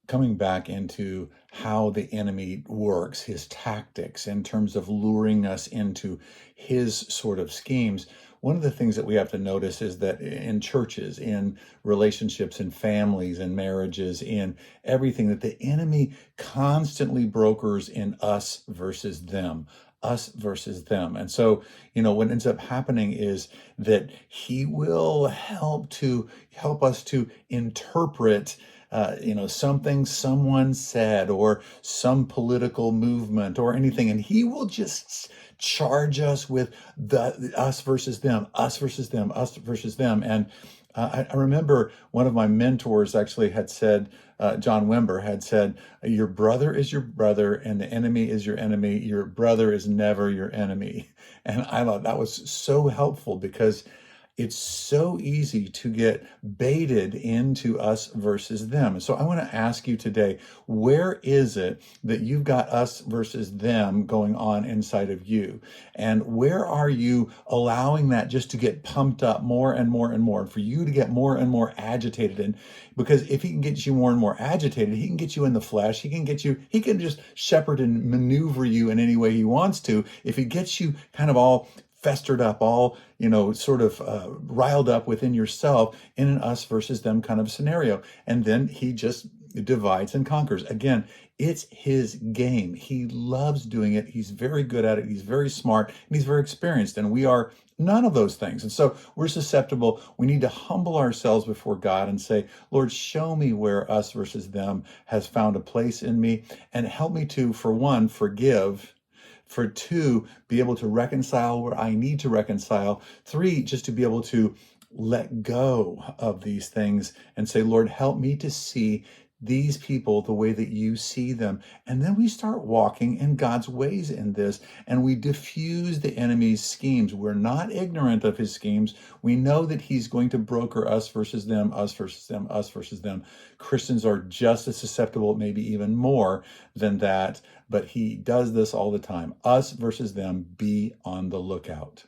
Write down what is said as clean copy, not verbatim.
coming back into how the enemy works, his tactics in terms of luring us into his sort of schemes, one of the things that we have to notice is that in churches, in relationships, in families, in marriages, in everything, that the enemy constantly brokers in us versus them. Us versus them. And so, what ends up happening is that he will help us to interpret something someone said or some political movement or anything, and he will just charge us with the us versus them, us versus them, us versus them. And I remember one of my mentors actually had said, John Wimber had said, your brother is your brother and the enemy is your enemy. Your brother is never your enemy. And I thought that was so helpful because it's so easy to get baited into us versus them. So I want to ask you today, where is it that you've got us versus them going on inside of you? And where are you allowing that just to get pumped up more and more and more, for you to get more and more agitated? And because if he can get you more and more agitated, he can get you in the flesh. He can just shepherd and maneuver you in any way he wants to. If he gets you kind of all festered up, all, sort of riled up within yourself in an us versus them kind of scenario. And then he just divides and conquers. Again, it's his game. He loves doing it. He's very good at it. He's very smart and he's very experienced. And we are none of those things. And so we're susceptible. We need to humble ourselves before God and say, Lord, show me where us versus them has found a place in me, and help me to, for one, forgive. For two, be able to reconcile where I need to reconcile. Three, just to be able to let go of these things and say, Lord, help me to see these people the way that you see them. And then we start walking in God's ways in this, and we diffuse the enemy's schemes. We're not ignorant of his schemes. We know that he's going to broker us versus them, us versus them, us versus them. Christians are just as susceptible, maybe even more than that, but he does this all the time. Us versus them. Be on the lookout.